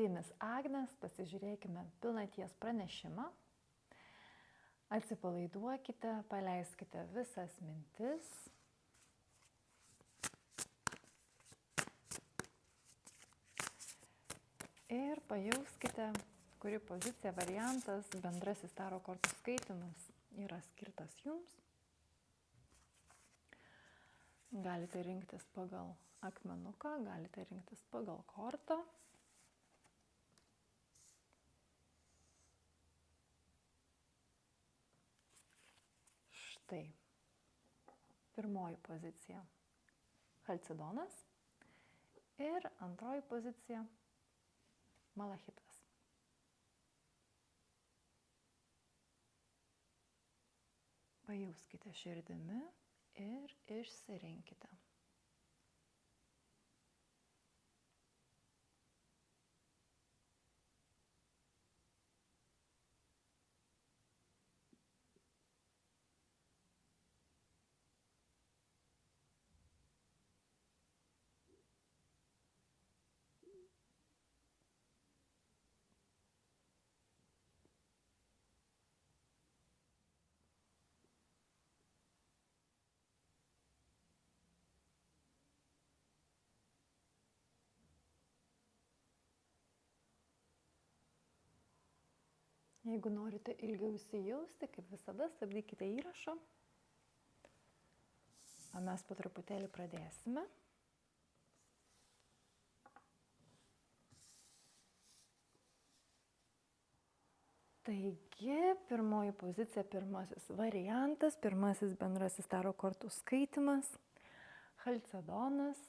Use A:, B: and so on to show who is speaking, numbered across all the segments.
A: jumis Agnes, pasižiūrėkime pilnaties pranešimą. Atsipalaiduokite, paleiskite visas mintis. Ir pajauskite, kuri pozicija, variantas, bendrasis taro kortų skaitymas yra skirtas jums. Galite rinktis pagal akmenuką, galite rinktis pagal kortą. Štai, pirmoji pozicija Chalcedonas ir antroji pozicija Malachitas. Pajauskite širdimi ir išsirinkite. Jeigu norite ilgiau įsijausti, kaip visada, stabdykite įrašą. O mes po truputėlį pradėsime. Taigi, pirmoji pozicija, pirmasis variantas, pirmasis bendrasis taro kortų skaitymas, Chalcedonas.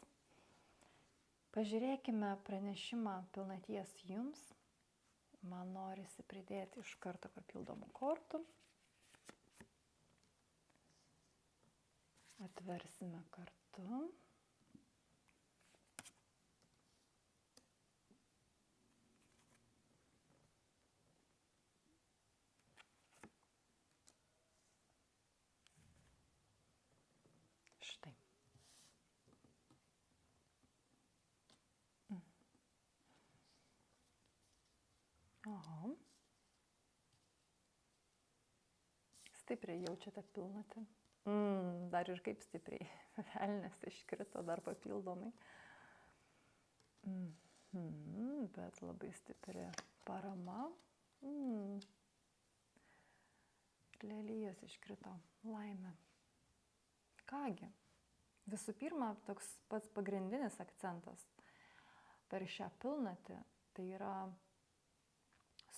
A: Pažiūrėkime pranešimą pilnaties jums. Man norisi pridėti iš karto papildomų kortų. Atversime kartu. Štai. Aha. Stipriai jaučiate pilnatį. Dar ir kaip stipriai. Velnias iškrito dar papildomai. Bet labai stipri parama. Lelijos iškrito. Laimė. Kągi, visų pirma, toks pats pagrindinis akcentas per šią pilnatį, tai yra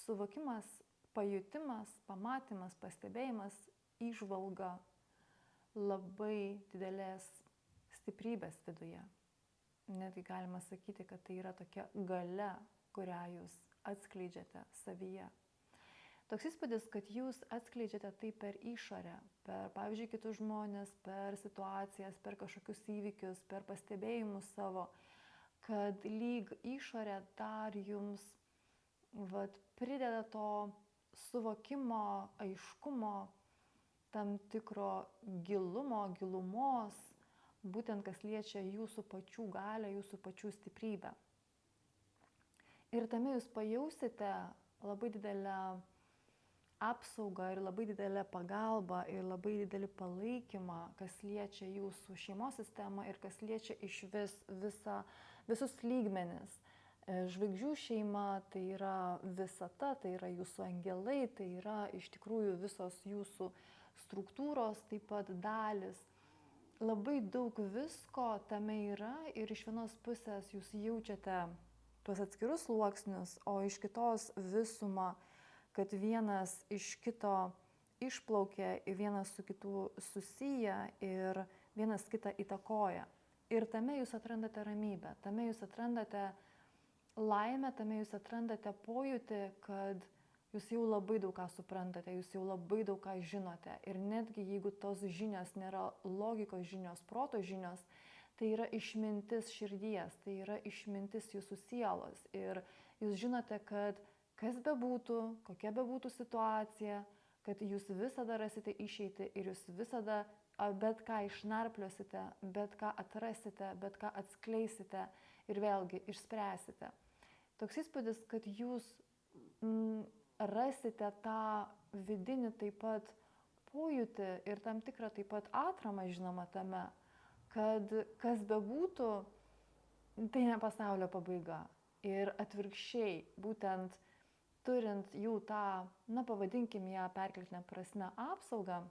A: suvokimas, pajutimas, pamatymas, pastebėjimas, įžvalga labai didelės stiprybės viduje. Netgi galima sakyti, kad tai yra tokia galia, kurią jūs atskleidžiate savyje. Toks įspūdis, kad jūs atskleidžiate tai per išorę, per, pavyzdžiui, kitus žmonės, per situacijas, per kažkokius įvykius, per pastebėjimus savo, kad lyg išorė dar jums prideda to suvokimo, aiškumo, tam tikro gilumos, būtent kas liečia jūsų pačių galią, jūsų pačių stiprybę. Ir tame jūs pajausite labai didelę apsaugą ir labai didelę pagalbą ir labai didelį palaikymą, kas liečia jūsų šeimos sistemą ir kas liečia iš visus lygmenis. Žvaigždžių šeima, tai yra visata, tai yra jūsų angelai, tai yra iš tikrųjų visos jūsų struktūros, taip pat dalis. Labai daug visko tame yra ir iš vienos pusės jūs jaučiate tuos atskirus sluoksnius, o iš kitos visumą, kad vienas iš kito išplaukia, vienas su kitu susiję ir vienas kitą įtakoja. Ir tame jūs atrandate ramybę, tame jūs atrandate laimę, tame jūs atrandate pojūtį, kad jūs jau labai daug ką suprantate, jūs jau labai daug ką žinote. Ir netgi jeigu tos žinios nėra logikos žinios, proto žinios, tai yra išmintis širdies, tai yra išmintis jūsų sielos. Ir jūs žinote, kad kas bebūtų, kokia bebūtų situacija, kad jūs visada rasite išeitį ir jūs visada bet ką išnarpliosite, bet ką atrasite, bet ką atskleisite ir vėlgi išspręsite. toks įspūdis, kad jūs rasite tą vidinį taip pat pojūtį ir tam tikrą taip pat atramą, žinoma, tame, kad kas bebūtų, tai ne pasaulio pabaiga. Ir atvirkščiai, būtent turint jau tą, pavadinkim ją perkeltinę prasme apsaugą,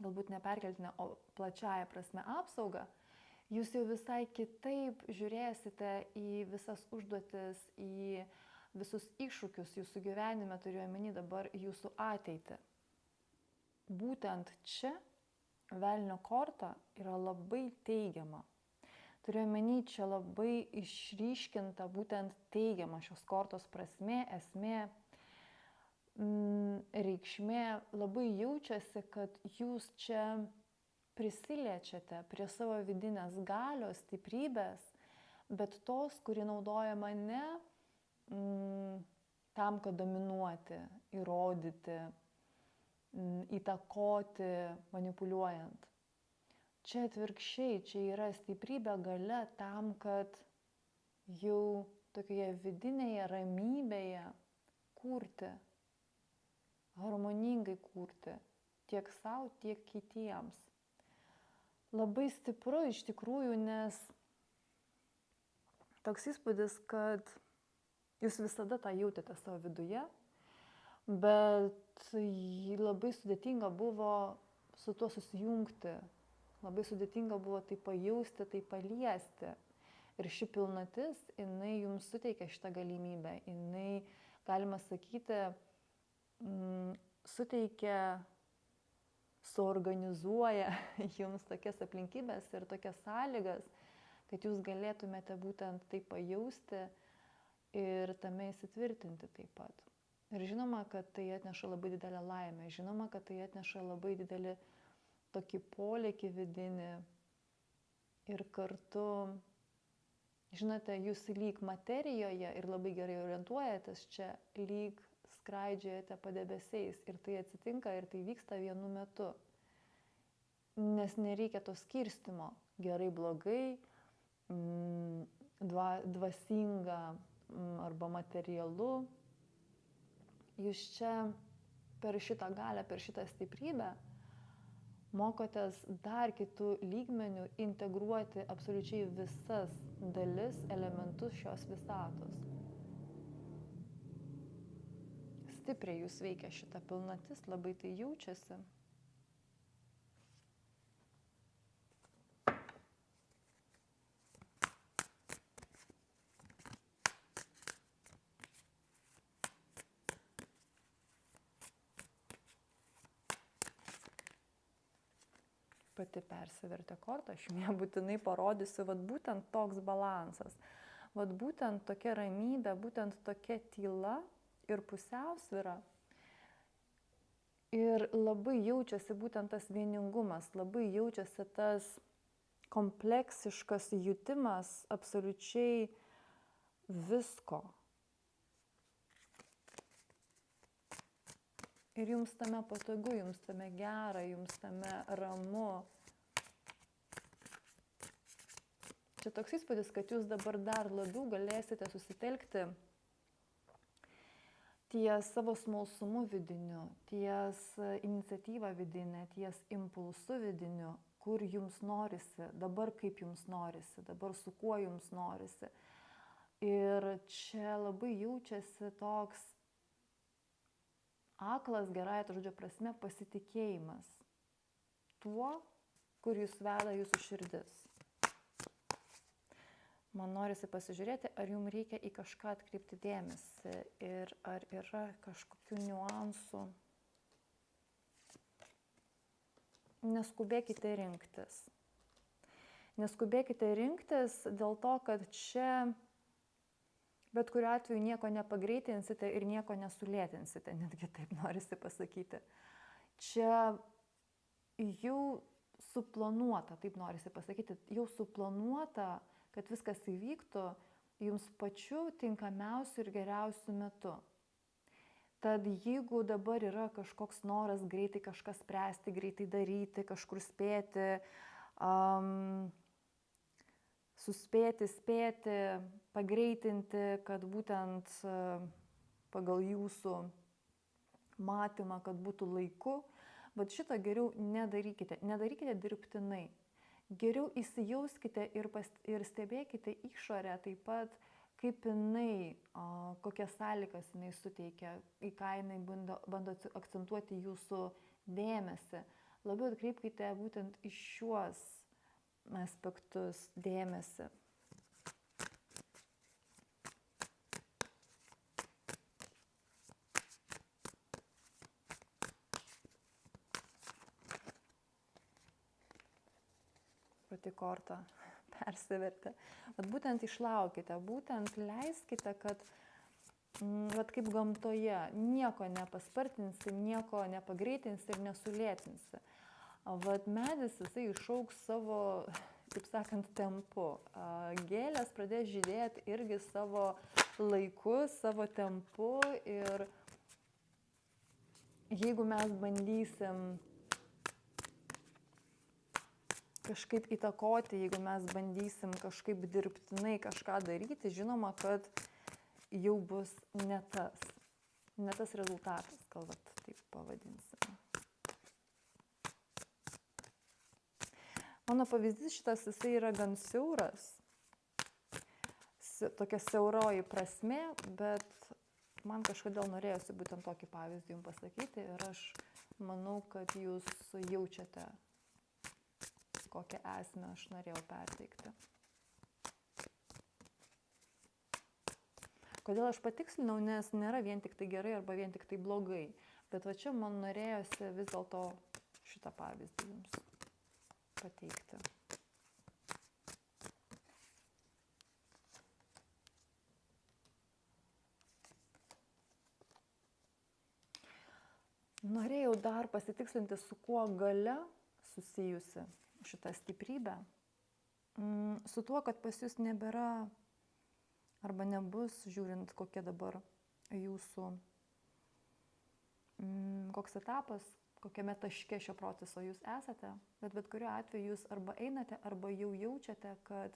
A: galbūt ne perkeltinę, o plačiaja prasme apsaugą, jūs jau visai kitaip žiūrėsite į visas užduotis, į visus iššūkius jūsų gyvenime, turiu omeny dabar jūsų ateitį. Būtent čia velnio korta yra labai teigiama. Turiu omeny, čia labai išryškinta būtent teigiama šios kortos prasmė, esmė, reikšmė. Labai jaučiasi, kad jūs čia prisiliečiate prie savo vidinės galios, stiprybės, bet tos, kuri naudojama ne tam, kad dominuoti, įrodyti, įtakoti, manipuliuojant. Čia atvirkščiai, čia yra stiprybė, galia tam, kad jau tokioje vidinėje ramybėje kurti, harmoningai kurti, tiek savo, tiek kitiems. Labai stipru iš tikrųjų, nes toks įspūdis, kad jūs visada tą jautėte savo viduje, bet labai sudėtinga buvo su tuo susijungti, labai sudėtinga buvo tai pajausti, tai paliesti. Ir ši pilnatis, jinai jums suteikia šitą galimybę, jinai, galima sakyti, suteikia, suorganizuoja jums tokias aplinkybės ir tokias sąlygas, kad jūs galėtumėte būtent tai pajausti ir tame įsitvirtinti taip pat. Ir žinoma, kad tai atneša labai didelę laimę, žinoma, kad tai atneša labai didelį tokį polėkį vidinį ir kartu, žinote, jūs lyg materijoje ir labai gerai orientuojatės čia, lyg skraidžiojate padebesiais ir tai atsitinka ir tai vyksta vienu metu. Nes nereikia to skirstimo, gerai, blogai, dvasinga arba materialu. Jūs čia per šitą galią, per šitą stiprybę mokotės dar kitų lygmenių integruoti absoliučiai visas dalis, elementus šios visatos. Stipriai jūs veikia šitą pilnatis, labai tai jaučiasi. Pati persivertė kortą, aš jums būtinai parodysiu, vat būtent toks balansas, vat būtent tokia ramybė, būtent tokia tyla ir pusiausvyra. Ir labai jaučiasi būtent tas vieningumas, labai jaučiasi tas kompleksiškas jutimas absoliučiai visko. Ir jums tame patogu, jums tame gera, jums tame ramu. Čia toks įspūdis, kad jūs dabar dar labiau galėsite susitelkti ties savo smalsumu vidiniu, ties iniciatyva vidinė, ties impulsu vidiniu, kur jums norisi, dabar kaip jums norisi, dabar su kuo jums norisi. Ir čia labai jaučiasi toks aklas, gerąja to žodžio prasme, pasitikėjimas tuo, kur jūs veda jūsų širdis. Man norisi pasižiūrėti, ar jums reikia į kažką atkreipti dėmesį ir ar yra kažkokių niuansų. Neskubėkite rinktis. Neskubėkite rinktis dėl to, kad čia bet kuriuo atveju nieko nepagreitinsite ir nieko nesulėtinsite, netgi taip norisi pasakyti. Čia jau suplanuota, taip norisi pasakyti, jau suplanuota, kad viskas įvyktų jums pačiu tinkamiausiu ir geriausiu metu. Tad jeigu dabar yra kažkoks noras greitai kažką spręsti, greitai daryti, kažkur spėti, suspėti, spėti, pagreitinti, kad būtent pagal jūsų matymą, kad būtų laiku. Bet šito geriau nedarykite. Nedarykite dirbtinai. Geriau įsijauskite ir stebėkite išorę taip pat, kaip jinai, kokias sąlygas jinai suteikia, į ką jinai bando akcentuoti jūsų dėmesį. Labiau atkreipkite būtent į šiuos aspektus dėmesį. Pati korta persivertė. Bet būtent išlaukite, būtent leiskite, kad kaip gamtoje nieko nepaspartinsi, nieko nepagreitinsi ir nesulėtinsi. Vat medis jisai išaugs savo, kaip sakant, tempu. Gėlės pradės žydėti irgi savo laiku, savo tempu. Ir jeigu mes bandysim kažkaip įtakoti, jeigu mes bandysim kažkaip dirbtinai kažką daryti, žinoma, kad jau bus ne tas rezultatas, gal taip pavadinsime. Mano pavyzdys šitas, jisai yra gan siauras, tokia siauroji prasmė, bet man kažkodėl norėjosi būtent tokį pavyzdį jums pasakyti ir aš manau, kad jūs jaučiate, kokią esmę aš norėjau perteikti. Kodėl aš patikslinau, nes nėra vien tik tai gerai arba vien tik tai blogai, bet va čia man norėjosi vis dėlto šitą pavyzdį jums pateikti. Norėjau dar pasitikslinti, su kuo galia susijusi šitą stiprybę, su tuo, kad pas jūs nebėra arba nebus, žiūrint, kokie dabar jūsų, koks etapas, kokiame taške šio proceso jūs esate, bet kuriuo atveju jūs arba einate, arba jau jaučiate, kad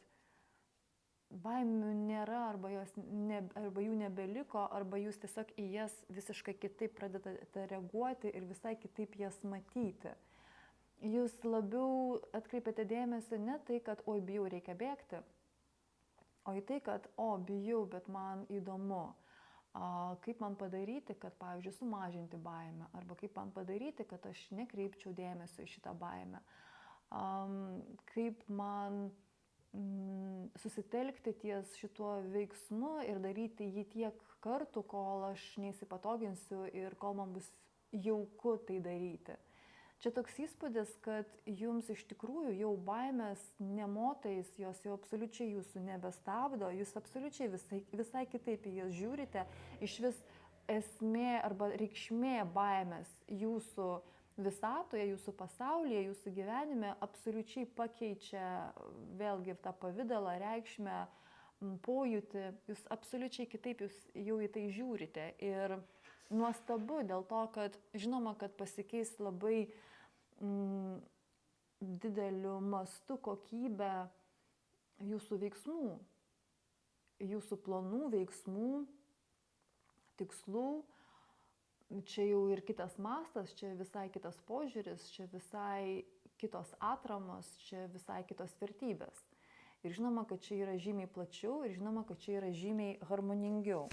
A: baimių nėra, arba jų nebeliko, arba jūs tiesiog į jas visiškai kitaip pradedate reaguoti ir visai kitaip jas matyti. Jūs labiau atkreipiate dėmesį ne tai, kad oi bijau, reikia bėgti, o į tai, kad bijau, bet man įdomu, kaip man padaryti, kad, pavyzdžiui, sumažinti baimę, arba kaip man padaryti, kad aš nekreipčiau dėmesio į šitą baimę, kaip man susitelkti ties šituo veiksmu ir daryti jį tiek kartų, kol aš neįsipatoginsiu ir kol man bus jauku tai daryti. Čia toks įspūdis, kad jums iš tikrųjų jau baimės nemotais, jos jau absoliučiai jūsų nebestabdo, jūs absoliučiai visai kitaip į jas žiūrite, iš vis esmė arba reikšmė baimės jūsų visatoje, jūsų pasaulyje, jūsų gyvenime absoliučiai pakeičia vėlgi tą pavidalą, reikšmę, pojūtį, jūs absoliučiai kitaip jūs jau į tai žiūrite. Ir nuostabu dėl to, kad žinoma, kad pasikeis labai dideliu mastu kokybę jūsų veiksmų, jūsų planų, veiksmų, tikslų. Čia jau ir kitas mastas, čia visai kitas požiūris, čia visai kitos atramos, čia visai kitos vertybės. Ir žinoma, kad čia yra žymiai plačiau ir žinoma, kad čia yra žymiai harmoningiau.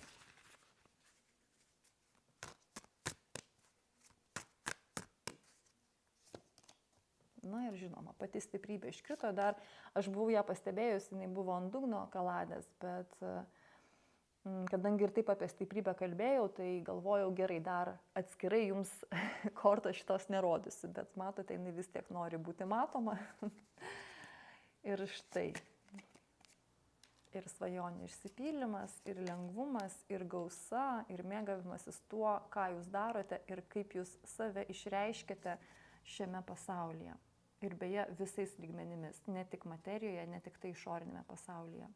A: Na ir žinoma, pati stiprybė iškrito, dar aš buvau ją pastebėjus, jinai buvo ant dugno kaladės, bet kadangi ir taip apie stiprybę kalbėjau, tai galvojau gerai, dar atskirai jums kortos šitos nerodysiu, bet matote, jinai vis tiek nori būti matoma. Ir štai, ir svajonių išsipildymas, ir lengvumas, ir gausa, ir mėgavimasis tuo, ką jūs darote ir kaip jūs save išreiškiate šiame pasaulyje. Ir beje, visais lygmenimis, ne tik materijoje, ne tik tai išorinėme pasaulyje.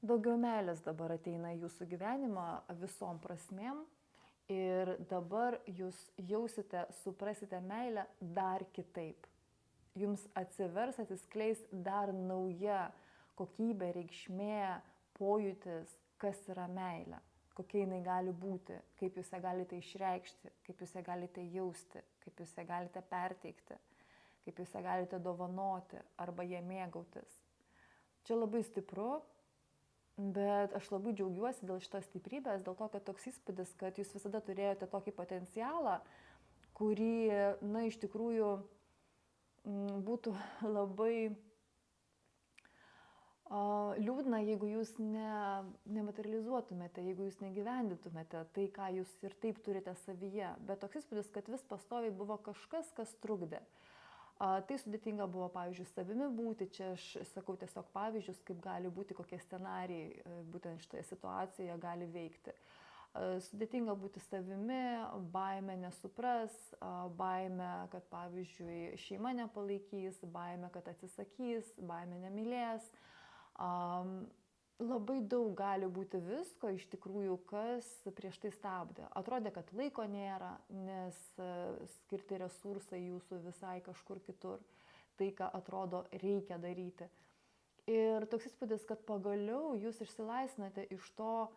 A: Daugiau meilės dabar ateina į jūsų gyvenimą visom prasmėm Ir dabar jūs jausite, suprasite meilę dar kitaip. Jums atsivers, atsiskleis dar nauja kokybė, reikšmė, pojūtis, kas yra meilė, kokia jinai gali būti, kaip jūs ją galite išreikšti, kaip jūs ją galite jausti, kaip jūs ją galite perteikti, kaip jūs ją galite dovanoti arba ją mėgautis. Čia labai stipru, bet aš labai džiaugiuosi dėl šitos stiprybės, dėl to, kad toks įspūdis, kad jūs visada turėjote tokį potencialą, kurį, na, iš tikrųjų būtų labai liūdna, jeigu jūs nematerializuotumėte, jeigu jūs negyvendintumėte tai, ką jūs ir taip turite savyje. Bet toks įspūdis, kad vis pastoviai buvo kažkas, kas trukdė. Tai sudėtinga buvo, pavyzdžiui, savimi būti. Čia aš sakau tiesiog pavyzdžius, kaip gali būti, kokie scenarijai būtent šitoje situacijoje gali veikti. Sudėtinga būti savimi, baimė nesupras, baimė, kad, pavyzdžiui, šeima nepalaikys, baimė, kad atsisakys, baimė nemylės. Labai daug gali būti visko iš tikrųjų, kas prieš tai stabdė. Atrodė, kad laiko nėra, nes skirti resursai jūsų visai kažkur kitur. Tai, ką atrodo reikia daryti. Ir toks įspūdis, kad pagaliau jūs išsilaisvinate iš to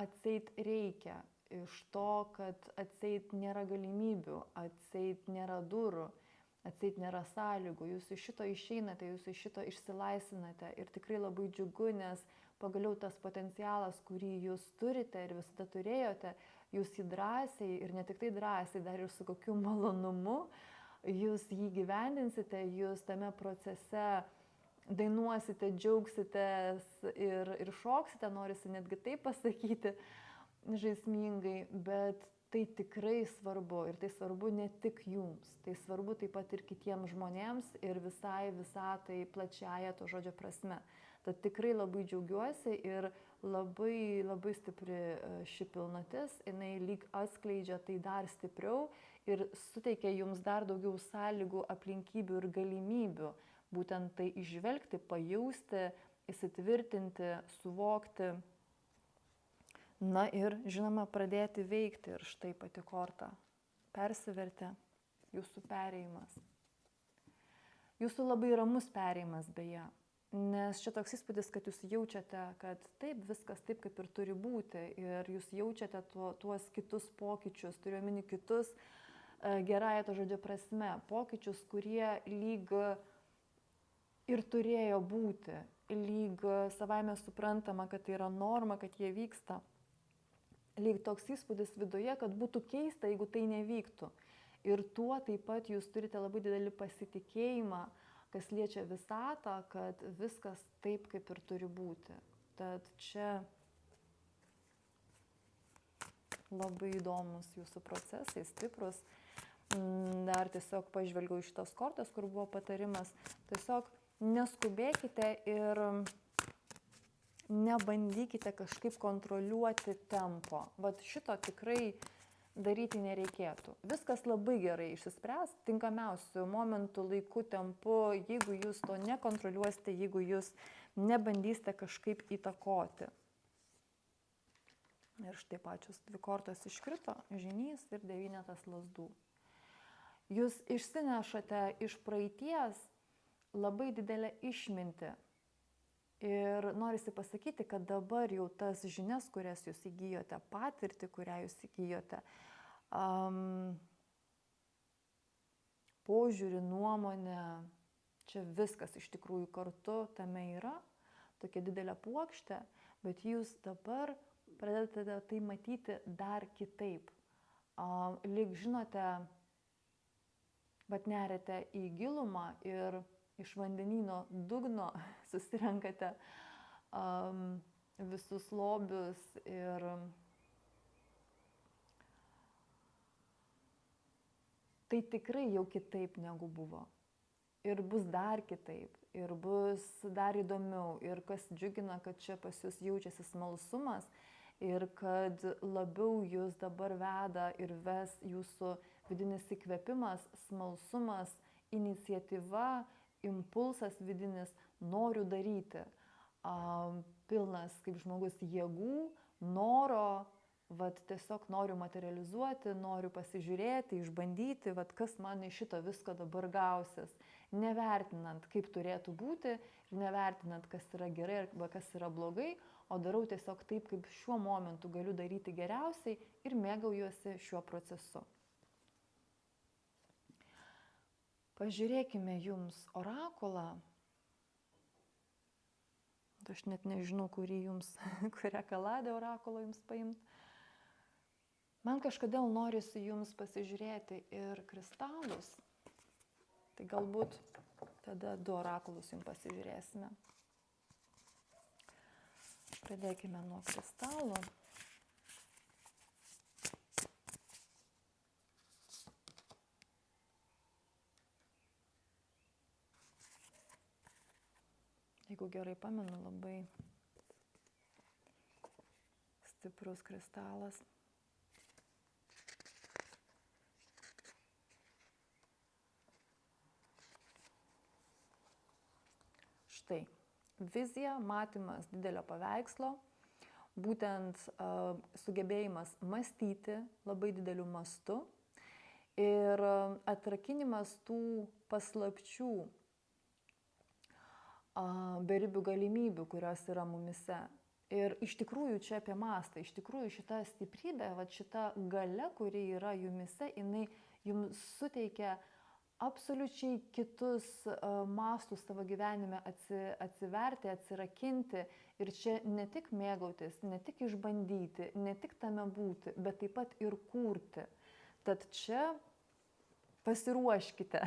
A: atseit reikia, iš to, kad atseit nėra galimybių, atseit nėra durų. Atseit nėra sąlygų, jūs iš šito išeinate, jūs iš šito išsilaisvinate ir tikrai labai džiugu, nes pagaliau tas potencialas, kurį jūs turite ir visada turėjote, jūs jį drąsiai ir ne tik tai drąsiai, dar ir su kokiu malonumu, jūs jį gyvendinsite, jūs tame procese dainuosite, džiaugsitės ir šoksite, norisi netgi taip pasakyti žaismingai, bet tai tikrai svarbu ir tai svarbu ne tik jums, tai svarbu taip pat ir kitiems žmonėms ir visai visatai plačiaja to žodžio prasme. Tad tikrai labai džiaugiuosi ir labai, labai stipri ši pilnatis, jinai lyg atskleidžia tai dar stipriau ir suteikia jums dar daugiau sąlygų, aplinkybių ir galimybių būtent tai išvelgti, pajausti, įsitvirtinti, suvokti. Na ir, žinoma, pradėti veikti ir štai pati korta persivertė, jūsų perėjimas. Jūsų labai ramus perėjimas beje, nes čia toks įspūdis, kad jūs jaučiate, kad taip, viskas taip, kaip ir turi būti ir jūs jaučiate tuos kitus pokyčius, turiu omeny kitus gerąją to žodžio prasme, pokyčius, kurie lyg ir turėjo būti, lyg savaime suprantama, kad tai yra norma, kad jie vyksta. Lyg toks įspūdis viduje, kad būtų keista, jeigu tai nevyktų. Ir tuo taip pat jūs turite labai didelį pasitikėjimą, kas liečia visatą, kad viskas taip, kaip ir turi būti. Tad čia labai įdomus jūsų procesai, stiprus. Dar tiesiog pažvelgiau iš šitos kortos, kur buvo patarimas. Tiesiog neskubėkite ir nebandykite kažkaip kontroliuoti tempo. Vat šito tikrai daryti nereikėtų. Viskas labai gerai išsispręs tinkamiausių momentų, laikų, tempu, jeigu jūs to nekontroliuosite, jeigu jūs nebandysite kažkaip įtakoti. Ir štai pačios dvi kortos iškrito, žynys ir 9 lazdų. Jūs išsinešate iš praeities labai didelę išmintį. Ir norisi pasakyti, kad dabar jau tas žinias, kurias jūs įgijote, patirtį, kurią jūs įgijote, požiūrį, nuomonę, čia viskas iš tikrųjų kartu tame yra, tokia didelė puokštė, bet jūs dabar pradedate tai matyti dar kitaip. Lyg žinote, bet neriate į gilumą ir iš vandenyno dugno susirenkate visus lobius ir tai tikrai jau kitaip negu buvo. Ir bus dar kitaip, ir bus dar įdomiau. Ir kas džiugina, kad čia pas jūs jaučiasi smalsumas ir kad labiau jūs dabar veda ir ves jūsų vidinis įkvėpimas, smalsumas, iniciatyva, impulsas vidinis, noriu daryti, pilnas kaip žmogus jėgų, noro vat tiesiog noriu materializuoti, noriu pasižiūrėti, išbandyti, vat kas man iš šito visko dabar gausis, nevertinant, kaip turėtų būti ir nevertinant, kas yra gerai arba kas yra blogai, o darau tiesiog taip, kaip šiuo momentu galiu daryti geriausiai ir mėgaujuosi šiuo procesu. Pažiūrėkime jums orakulą. Aš net nežinau, kurią kaladę orakulo jums paimti. Man kažkodėl norisi jums pasižiūrėti ir kristalus. Tai galbūt tada 2 orakulus jums pasižiūrėsime. Pradėkime nuo kristalo. Jeigu gerai pamenu, labai stiprus kristalas. Štai, vizija, matymas didelio paveikslo, būtent sugebėjimas mąstyti labai dideliu mastu ir atrakinimas tų paslapčių, beribių galimybių, kurios yra mumise. Ir iš tikrųjų čia apie mastą, iš tikrųjų šita stiprybė, šita galia, kuri yra jumise, jinai jums suteikia absoliučiai kitus mastus savo gyvenime atsiverti, atsirakinti ir čia ne tik mėgautis, ne tik išbandyti, ne tik tame būti, bet taip pat ir kurti. Tad čia pasiruoškite,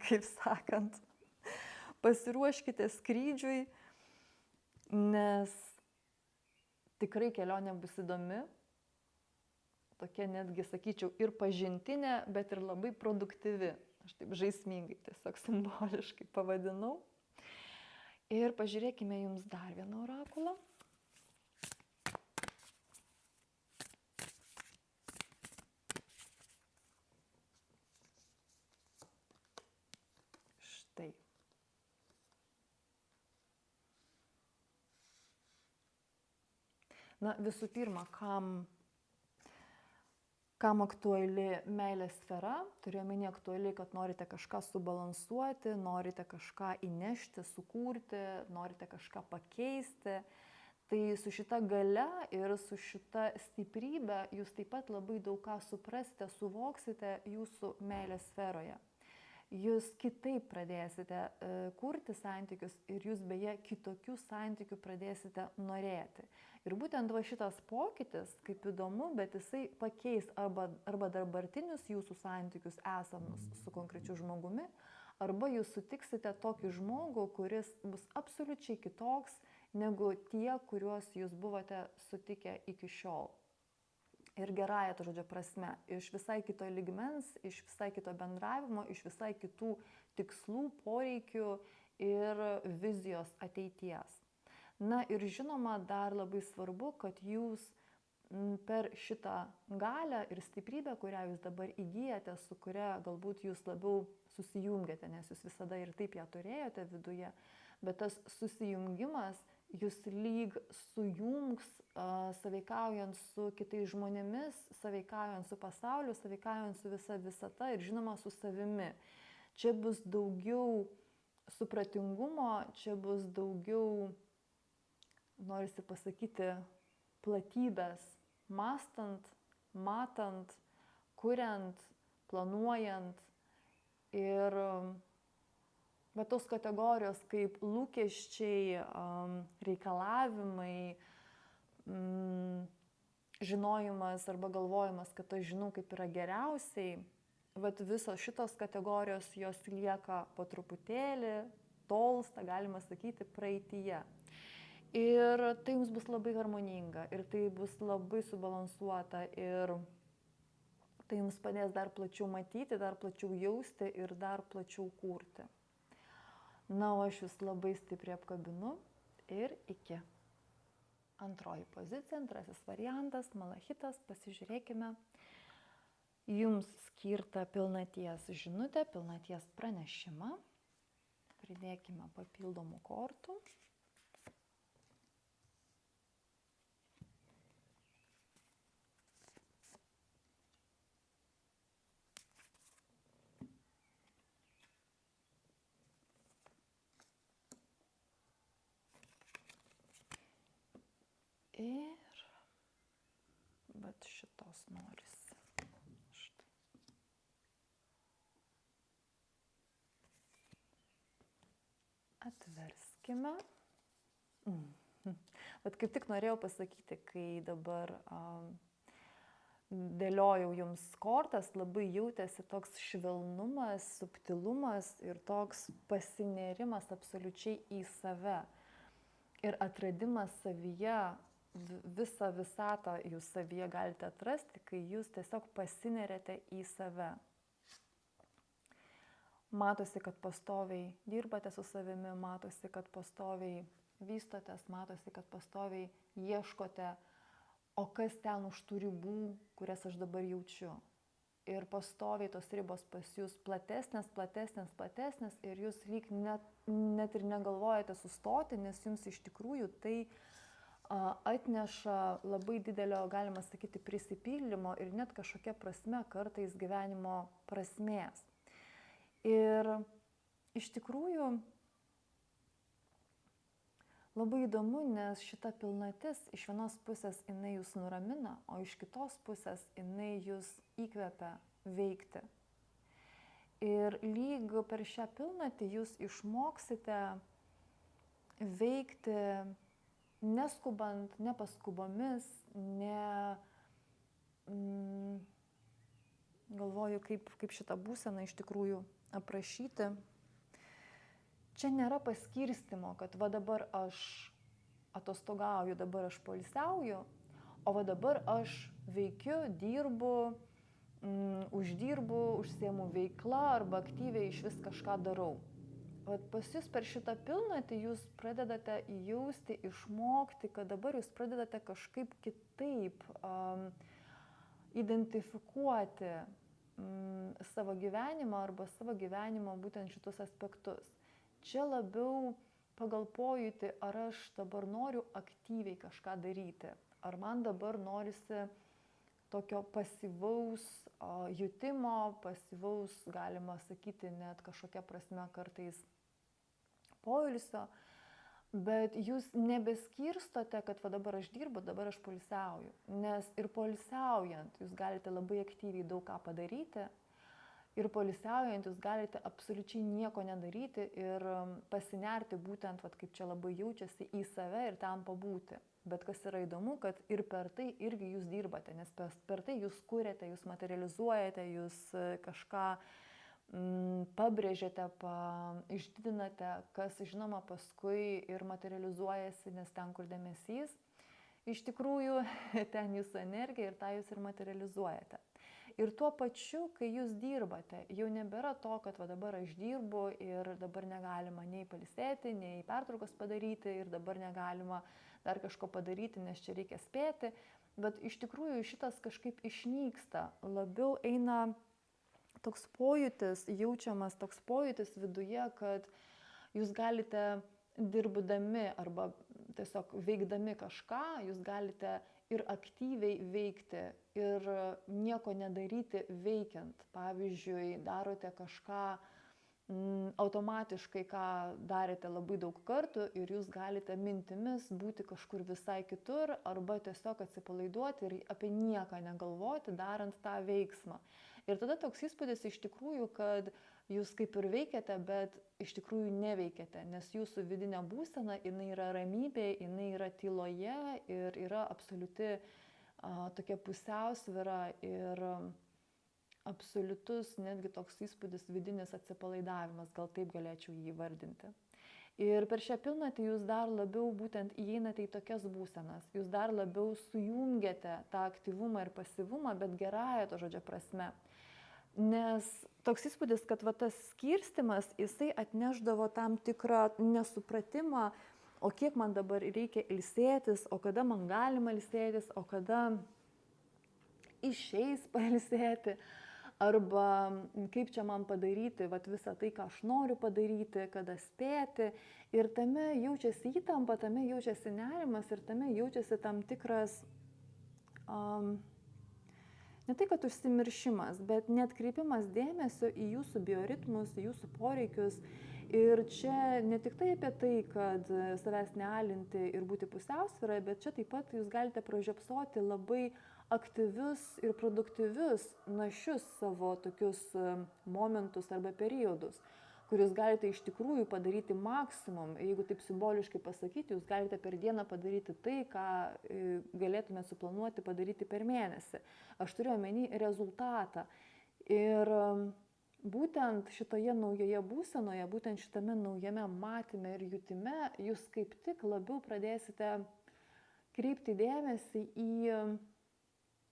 A: kaip sakant. Pasiruoškite skrydžiui, nes tikrai kelionė bus įdomi, tokia netgi, sakyčiau, ir pažintinė, bet ir labai produktyvi. Aš taip žaismingai, tiesiog simboliškai pavadinau. Ir pažiūrėkime jums dar vieną orakulą. Štai. Na, visų pirma, kam aktuali meilės sfera, turiu omeny aktuali, kad norite kažką subalansuoti, norite kažką įnešti, sukurti, norite kažką pakeisti. Tai su šita galia ir su šita stiprybe jūs taip pat labai daug ką suprasite, suvoksite jūsų meilės sferoje. Jūs kitaip pradėsite kurti santykius ir jūs beje kitokių santykių pradėsite norėti. Ir būtent šitas pokytis, kaip įdomu, bet jisai pakeis arba dabartinius jūsų santykius esamus su konkrečiu žmogumi, arba jūs sutiksite tokį žmogų, kuris bus absoliučiai kitoks negu tie, kuriuos jūs buvote sutikę iki šiol. Ir gerąja to žodžio prasme, iš visai kito lygmens, iš visai kito bendravimo, iš visai kitų tikslų, poreikių ir vizijos ateities. Na ir žinoma, dar labai svarbu, kad jūs per šitą galią ir stiprybę, kurią jūs dabar įgyjate, su kuria galbūt jūs labiau susijungiate, nes jūs visada ir taip ją turėjote viduje, bet tas susijungimas jūs lyg sujungs, sąveikaujant su kitais žmonėmis, sąveikaujant su pasauliu, sąveikaujant su visa visata ir žinoma su savimi. Čia bus daugiau supratingumo, čia bus daugiau, norisi pasakyti, platybės, mąstant, matant, kuriant, planuojant ir bet tos kategorijos kaip lūkesčiai, reikalavimai, žinojimas arba galvojimas, kad aš žinau, kaip yra geriausiai, bet visos šitos kategorijos jos lieka po truputėlį, tolsta, galima sakyti, praeityje. Ir tai jums bus labai harmoninga, ir tai bus labai subalansuota, ir tai jums padės dar plačiau matyti, dar plačiau jausti ir dar plačiau kurti. Na, o aš jūs labai stipriai apkabinu ir iki. Antroji pozicija, antrasis variantas, malachitas, pasižiūrėkime. Jums skirta pilnaties žinutė, pilnaties pranešimą. Pridėkime papildomų kortų. Ir, bet šitos norisi. Štai. Atverskime. Bet kaip tik norėjau pasakyti, kai dabar dėliojau jums kortas, labai jautėsi toks švelnumas, subtilumas ir toks pasinėrimas absoliučiai į save. Ir atradimas savyje, visą visatą jūs savyje galite atrasti, kai jūs tiesiog pasinerėte į save. Matosi, kad pastoviai dirbate su savimi, matosi, kad pastoviai vystotės, matosi, kad pastoviai ieškote, o kas ten už tų ribų, kurias aš dabar jaučiu. Ir pastoviai tos ribos pas jūs platesnės, platesnės, platesnės ir jūs lyg net ir negalvojate sustoti, nes jums iš tikrųjų tai atneša labai didelio, galima sakyti, prisipildymo ir net kažkokia prasme kartais gyvenimo prasmės. Ir iš tikrųjų labai įdomu, nes šita pilnatis iš vienos pusės jinai jūs nuramina, o iš kitos pusės jinai jūs įkvepia veikti. Ir lyg per šią pilnatį jūs išmoksite veikti neskubant, nepaskubomis, galvoju, kaip šitą būseną iš tikrųjų aprašyti. Čia nėra paskirstimo, kad va dabar aš atostogauju, dabar aš poilsiauju, o va dabar aš veikiu, dirbu, uždirbu, užsiemu veikla arba aktyviai iš vis kažką darau. Vat pas jūs per šitą pilnatį jūs pradedate jausti, išmokti, kad dabar jūs pradedate kažkaip kitaip identifikuoti savo gyvenimą arba savo gyvenimo būtent šitus aspektus. Čia labiau pagal pojūtį, ar aš dabar noriu aktyviai kažką daryti, ar man dabar norisi tokio pasyvaus jutimo, pasyvaus, galima sakyti, net kažkokia prasme kartais poilsio, bet jūs nebeskirstote, kad va dabar aš dirbu, dabar aš poilsiauju, nes ir poilsiaujant jūs galite labai aktyviai daug ką padaryti. Ir poilsiaujant jūs galite absoliučiai nieko nedaryti ir pasinerti būtent, vat, kaip čia labai jaučiasi, į save ir ten pabūti. Bet kas yra įdomu, kad ir per tai irgi jūs dirbate, nes per tai jūs kuriate, jūs materializuojate, jūs kažką pabrėžiate, išdidinate, kas žinoma paskui ir materializuojasi, nes ten, kur dėmesys, iš tikrųjų ten jūsų energija ir tą jūs ir materializuojate. Ir tuo pačiu, kai jūs dirbate, jau nebėra to, kad va dabar aš dirbu ir dabar negalima nei pailsėti, nei pertraukos padaryti ir dabar negalima dar kažko padaryti, nes čia reikia spėti. Bet iš tikrųjų šitas kažkaip išnyksta. Labiau eina toks pojūtis, jaučiamas toks pojūtis viduje, kad jūs galite dirbdami arba tiesiog veikdami kažką, jūs galite ir aktyviai veikti, ir nieko nedaryti veikiant. Pavyzdžiui, darote kažką automatiškai, ką darėte labai daug kartų ir jūs galite mintimis būti kažkur visai kitur arba tiesiog atsipalaiduoti ir apie nieką negalvoti, darant tą veiksmą. Ir tada toks įspūdis iš tikrųjų, kad jūs kaip ir veikiate, bet iš tikrųjų neveikiate, nes jūsų vidinė būsena, jinai yra ramybė, jinai yra tyloje ir yra absoliuti tokia pusiausvyra ir absoliutus netgi toks įspūdis vidinis atsipalaidavimas, gal taip galėčiau jį vardinti. Ir per šią pilnatį jūs dar labiau būtent įeinate į tokias būsenas, jūs dar labiau sujungiate tą aktyvumą ir pasyvumą, bet gerąja to žodžio prasme. Nes toks įspūdis, kad va tas skirstimas, jisai atneždavo tam tikrą nesupratimą, o kiek man dabar reikia ilsėtis, o kada man galima ilsėtis, o kada išeis pailsėti, arba kaip čia man padaryti vat visą tai, ką aš noriu padaryti, kada spėti. Ir tame jaučiasi įtampa, tame jaučiasi nerimas ir tame jaučiasi tam tikras ne tai, kad užsimiršimas, bet neatkreipimas dėmesio į jūsų bioritmus, į jūsų poreikius, Ir čia ne tik tai apie tai, kad savęs nealinti ir būti pusiausvyroje, bet čia taip pat jūs galite pražiopsoti labai aktyvius ir produktyvius, našius savo tokius momentus arba periodus, kur jūs galite iš tikrųjų padaryti maksimum. Jeigu taip simboliškai pasakyti, jūs galite per dieną padaryti tai, ką galėtumėte suplanuoti padaryti per mėnesį. Aš turiu omeny rezultatą. Ir būtent šitoje naujoje būsenoje, būtent šitame naujame matyme ir jutime, jūs kaip tik labiau pradėsite kreipti dėmesį į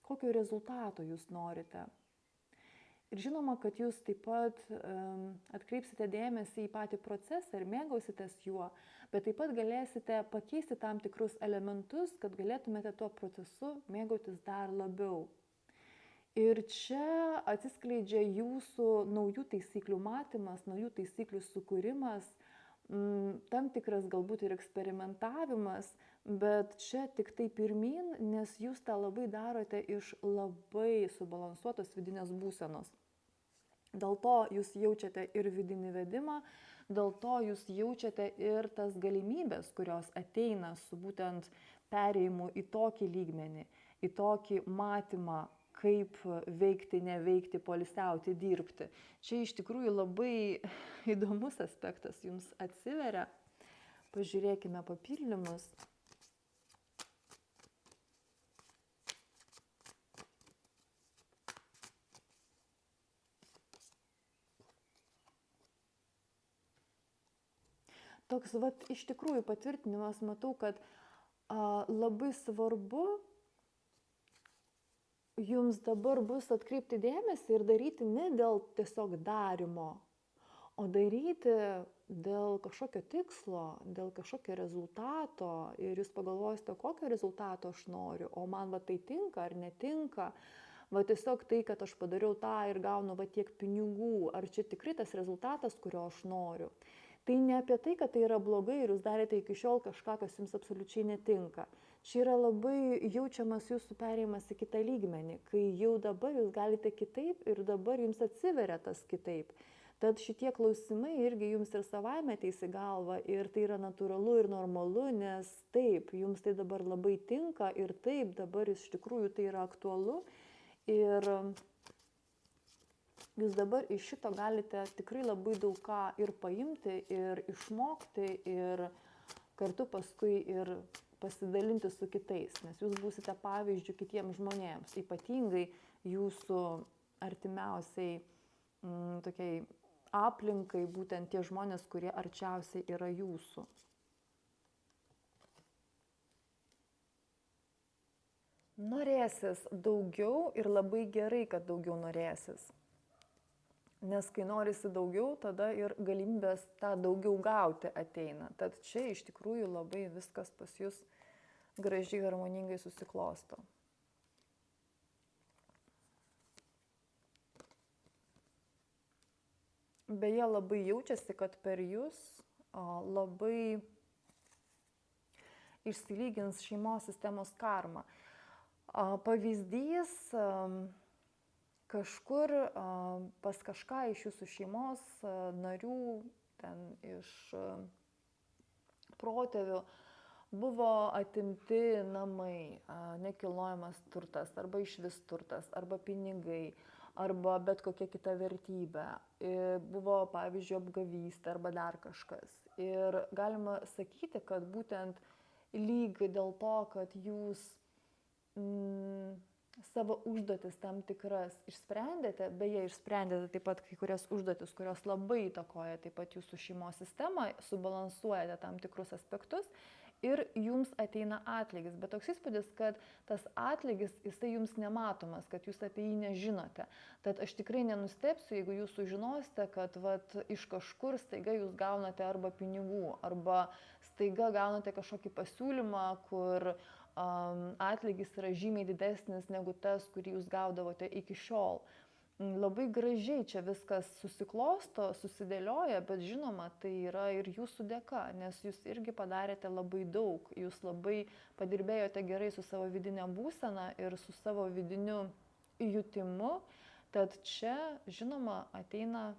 A: kokio rezultato jūs norite. Ir žinoma, kad jūs taip pat atkreipsite dėmesį į patį procesą ir mėgausitės juo, bet taip pat galėsite pakeisti tam tikrus elementus, kad galėtumėte tuo procesu mėgautis dar labiau. Ir čia atsiskleidžia jūsų naujų taisyklių matymas, naujų taisyklių sukūrimas, tam tikras galbūt ir eksperimentavimas, bet čia tik tai pirmyn, nes jūs tą labai darote iš labai subalansuotos vidinės būsenos. Dėl to jūs jaučiate ir vidinį vedimą, dėl to jūs jaučiate ir tas galimybės, kurios ateina su būtent perėjimu į tokį lygmenį, į tokį matymą, kaip veikti, neveikti, poilsiauti, dirbti. Čia iš tikrųjų labai įdomus aspektas jums atsiveria. Pažiūrėkime papildymus. Toks iš tikrųjų patvirtinimas, matau, kad labai svarbu jums dabar bus atkreipti dėmesį ir daryti ne dėl tiesiog darimo, o daryti dėl kažkokio tikslo, dėl kažkokio rezultato. Ir jūs pagalvosite, kokio rezultato aš noriu, o man va tai tinka ar netinka. Va tiesiog tai, kad aš padariau tą ir gaunu va tiek pinigų, ar čia tikrai tas rezultatas, kurio aš noriu. Tai ne apie tai, kad tai yra blogai ir jūs darėte iki šiol kažką, kas jums absoliučiai netinka. Čia yra labai jaučiamas jūsų perėjimas į kitą lygmenį, kai jau dabar jūs galite kitaip ir dabar jums atsiveria tas kitaip. Tad šitie klausimai irgi jums ir savaime ateis į galvą ir tai yra natūralu ir normalu, nes taip, jums tai dabar labai tinka ir taip, dabar iš tikrųjų tai yra aktualu. Ir jūs dabar iš šito galite tikrai labai daug ką ir paimti, ir išmokti, ir kartu paskui ir pasidalinti su kitais, nes jūs būsite pavyzdžių kitiems žmonėms, ypatingai jūsų artimiausiai tokiai aplinkai, būtent tie žmonės, kurie arčiausiai yra jūsų. Norėsis daugiau ir labai gerai, kad daugiau norėsis. Nes kai norisi daugiau, tada ir galimybės tą daugiau gauti ateina. Tad čia iš tikrųjų labai viskas pas jūs gražiai, harmoningai susiklosto. Beje, labai jaučiasi, kad per jūs labai išsilygins šeimos sistemos karma. Pavyzdys, kažkur pas kažką iš jūsų šeimos narių, ten iš protėvių, buvo atimti namai, nekilnojamas turtas, arba išvis turtas, arba pinigai, arba bet kokia kita vertybė. Buvo, pavyzdžiui, apgavystė arba dar kažkas. Ir galima sakyti, kad būtent lyg dėl to, kad jūs savo užduotis tam tikras išsprendėte, beje, išsprendėte taip pat kai kurias užduotis, kurios labai įtakoja taip pat jūsų šeimos sistemą, subalansuojate tam tikrus aspektus ir jums ateina atlygis. Bet toks įspūdis, kad tas atlygis, jisai jums nematomas, kad jūs apie jį nežinote. Tad aš tikrai nenustebsiu, jeigu jūs sužinosite, kad iš kažkur staiga jūs gaunate arba pinigų, arba staiga gaunate kažkokį pasiūlymą, kur atlygis yra žymiai didesnis negu tas, kurį jūs gaudavote iki šiol. Labai gražiai čia viskas susiklosto, susidėlioja, bet žinoma, tai yra ir jūsų dėka, nes jūs irgi padarėte labai daug, jūs labai padirbėjote gerai su savo vidinė būsena ir su savo vidiniu jutimu, tad čia, žinoma, ateina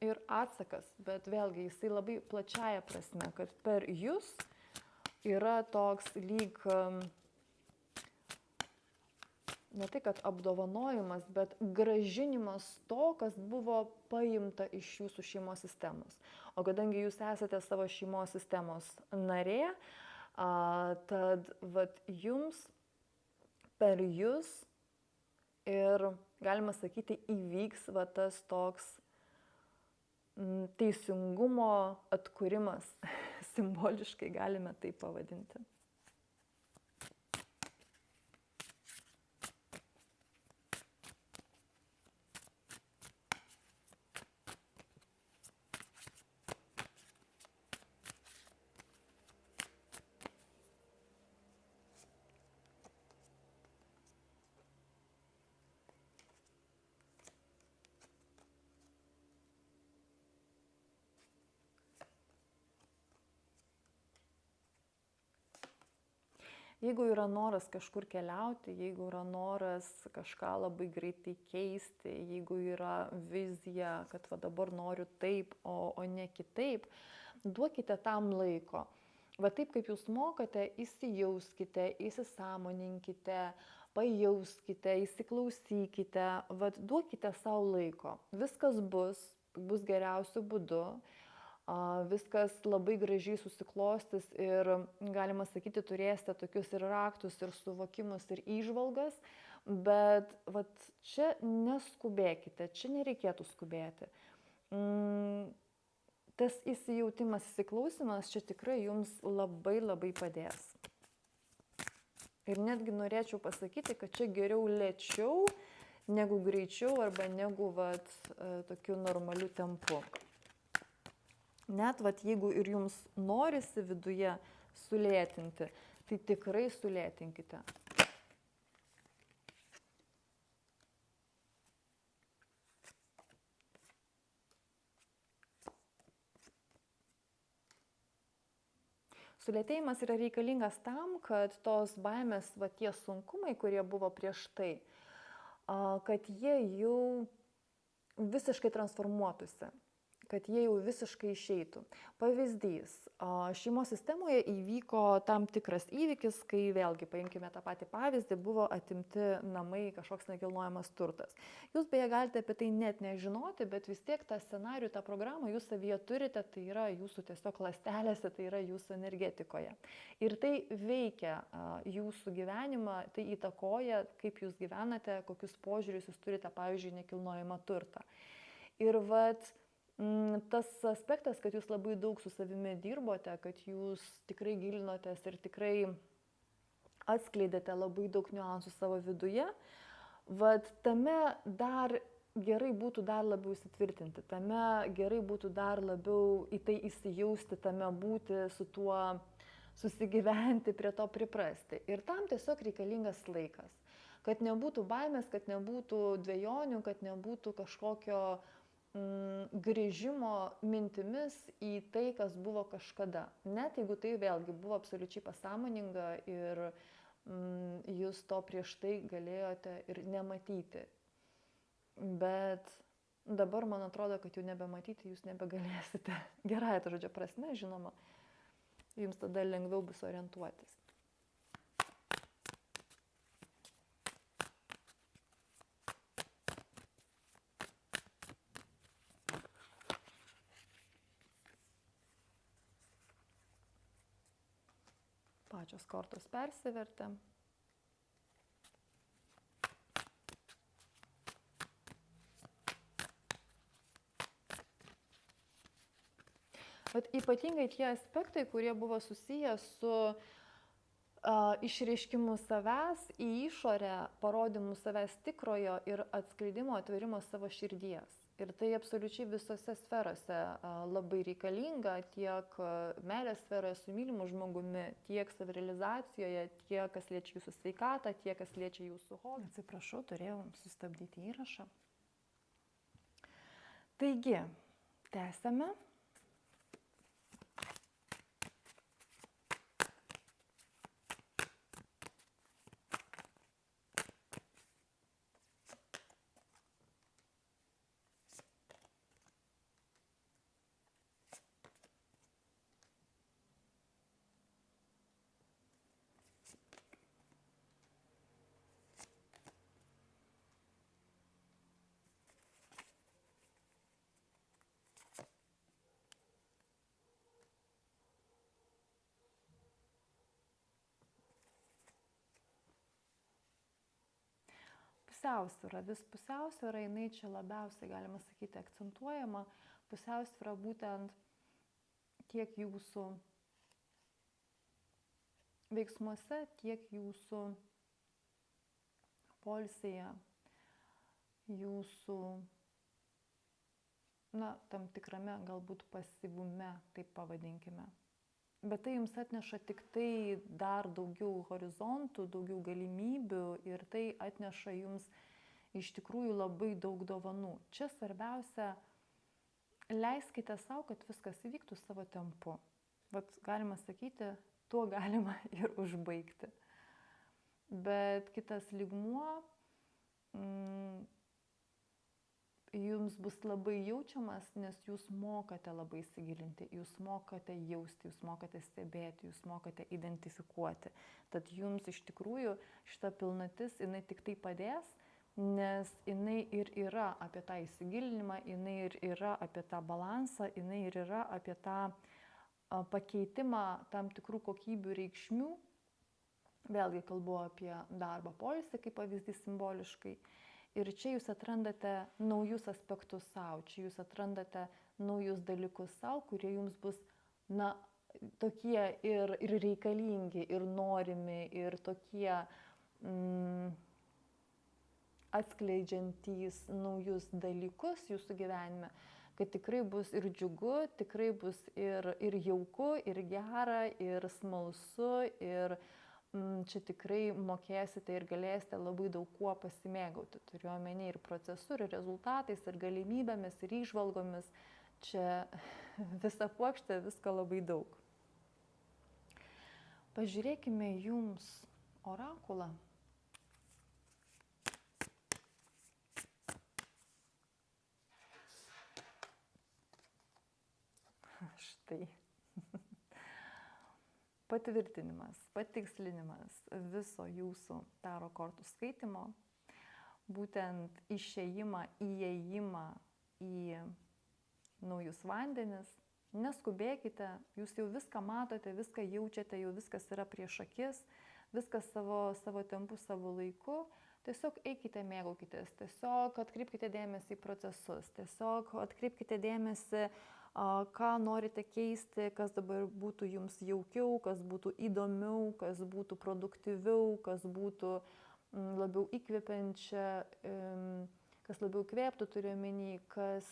A: ir atsakas, bet vėlgi jisai labai plačiaja prasme, kad per jūs yra toks lyg, ne tai kad apdovanojimas, bet gražinimas to, kas buvo paimta iš jūsų šeimos sistemos. O kadangi jūs esate savo šeimos sistemos narė, tad vat jums per jūs ir, galima sakyti, įvyks va tas toks teisingumo atkūrimas, simboliškai galime tai pavadinti. Jeigu yra noras kažkur keliauti, jeigu yra noras kažką labai greitai keisti, jeigu yra vizija, kad va dabar noriu taip, o ne kitaip, duokite tam laiko. Va taip, kaip jūs mokate, įsijauskite, įsisąmoninkite, pajauskite, įsiklausykite, va duokite savo laiko. Viskas bus geriausiu būdu. Viskas labai gražiai susiklostys ir, galima sakyti, turėsite tokius ir raktus, ir suvokimus, ir įžvalgas, bet vat, čia neskubėkite, čia nereikėtų skubėti. Tas įsijautimas, įsiklausimas čia tikrai jums labai labai padės. Ir netgi norėčiau pasakyti, kad čia geriau lėčiau, negu greičiau arba negu tokiu normaliu tempu. Net jeigu ir jums norisi viduje sulėtinti, tai tikrai sulėtinkite. Sulėtėjimas yra reikalingas tam, kad tos baimės, tie sunkumai, kurie buvo prieš tai, kad jie jau visiškai transformuotųsi, kad jie jau visiškai išeitų. Pavyzdys, šeimos sistemoje įvyko tam tikras įvykis, kai vėlgi, paimkime tą patį pavyzdį, buvo atimti namai, kažkoks nekilnojamas turtas. Jūs beje galite apie tai net nežinoti, bet vis tiek tą scenarijų, tą programą jūs savyje turite, tai yra jūsų tiesiog ląstelėse, tai yra jūsų energetikoje. Ir tai veikia jūsų gyvenimą, tai įtakoja, kaip jūs gyvenate, kokius požiūrius jūs turite, pavyzdžiui, nekilnojamą turtą. Ir tas aspektas, kad jūs labai daug su savimi dirbote, kad jūs tikrai gilinotės ir tikrai atskleidėte labai daug niuansų savo viduje, tame dar gerai būtų dar labiau įsitvirtinti, tame gerai būtų dar labiau į tai įsijausti, tame būti, su tuo susigyventi, prie to priprasti. Ir tam tiesiog reikalingas laikas, kad nebūtų baimės, kad nebūtų dvejonių, kad nebūtų kažkokio grįžimo mintimis į tai, kas buvo kažkada. Net jeigu tai vėlgi buvo absoliučiai pasąmoninga ir jūs to prieš tai galėjote ir nematyti. Bet dabar man atrodo, kad jau nebematyti jūs nebegalėsite. Gerąja to žodžio prasme, žinoma, jums tada lengviau bus orientuotis. Pačios kortos persivertė. Bet ypatingai tie aspektai, kurie buvo susiję su išreiškimu savęs į išorę, parodymu savęs tikrojo ir atskleidimo, atverimo savo širdies. Ir tai absoliučiai visose sferose labai reikalinga, tiek meilės sferoje su mylimu žmogumi, tiek savirealizacijoje, tiek kas liečia jūsų sveikatą, tiek kas liečia jūsų hobį. Atsiprašau, turėjau sustabdyti įrašą. Taigi, tęsiame. pusiausvyrą. Vis pusiausvyrą, jinai čia labiausiai, galima sakyti, akcentuojama. Pusiausvyrą būtent tiek jūsų veiksmuose, tiek jūsų poilsėje, jūsų, tam tikrame galbūt pasyvume, taip pavadinkime. Bet tai jums atneša tik tai dar daugiau horizontų, daugiau galimybių ir tai atneša jums iš tikrųjų labai daug dovanų. Čia svarbiausia, leiskite savo, kad viskas įvyktų savo tempu. Vat galima sakyti, tuo galima ir užbaigti. Bet kitas lygmuo jums bus labai jaučiamas, nes jūs mokate labai įsigilinti, jūs mokate jausti, jūs mokate stebėti, jūs mokate identifikuoti. Tad jums iš tikrųjų šita pilnatis, jinai tik tai padės, nes jinai ir yra apie tą įsigilinimą, jinai ir yra apie tą balansą, jinai ir yra apie tą pakeitimą tam tikrų kokybių reikšmių. Vėlgi kalbu apie darbą, poilsį kaip pavyzdį simboliškai. Ir čia jūs atrandate naujus aspektus savo, čia jūs atrandate naujus dalykus savo, kurie jums bus, tokie ir reikalingi, ir norimi, ir tokie atskleidžiantys naujus dalykus jūsų gyvenime, kad tikrai bus ir džiugu, tikrai bus ir jauku, ir gera, ir smalsu, ir čia tikrai mokėsite ir galėsite labai daug kuo pasimėgauti. Turiu omeny ir procesu, ir rezultatais, ir galimybėmis, ir įžvalgomis. Čia visa puokštė, visko labai daug. Pažiūrėkime jums orakulą. Štai. Patvirtinimas, patikslinimas viso jūsų taro kortų skaitimo, būtent išėjimą, įėjimą į naujus vandenis. Neskubėkite, jūs jau viską matote, viską jaučiate, jau viskas yra prieš akis, viskas savo tempu, savo laiku. Tiesiog eikite, mėgaukitės, tiesiog atkreipkite dėmesį į procesus, tiesiog atkreipkite dėmesį, ką norite keisti, kas dabar būtų jums jaukiau, kas būtų įdomiau, kas būtų produktyviau, kas būtų labiau įkvepiančia, kas labiau kvėptų, turiu omeny, kas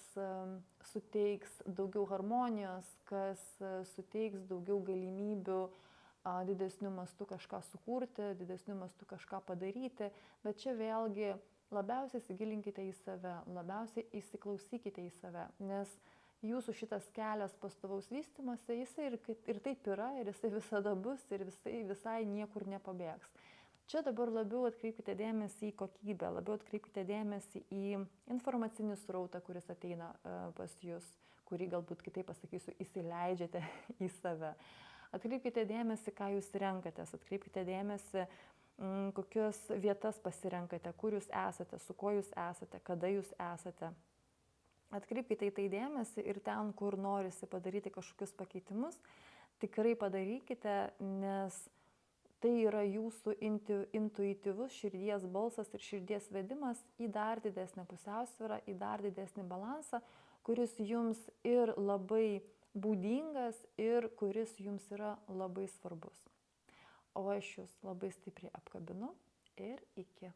A: suteiks daugiau harmonijos, kas suteiks daugiau galimybių didesniu mastu kažką sukurti, didesniu mastu kažką padaryti. Bet čia vėlgi labiausiai įsigilinkite į save, labiausiai įsiklausykite į save, nes jūsų šitas kelias pastovaus vystymosi, jisai ir taip yra, ir jisai visada bus, ir visai niekur nepabėgs. Čia dabar labiau atkreipkite dėmesį į kokybę, labiau atkreipkite dėmesį į informacinį srautą, kuris ateina pas jūs, kurį galbūt kitaip pasakysiu, įsileidžiate į save. Atkreipkite dėmesį, ką jūs renkatės, atkreipkite dėmesį, kokias vietas pasirenkate, kur jūs esate, su kuo jūs esate, kada jūs esate. Atkreipkite į tai dėmesį ir ten, kur norisi padaryti kažkokius pakeitimus, tikrai padarykite, nes tai yra jūsų intuityvus širdies balsas ir širdies vedimas į dar didesnę pusiausvyrą, į dar didesnį balansą, kuris jums ir labai būdingas ir kuris jums yra labai svarbus. O aš jūs labai stipriai apkabinu ir iki.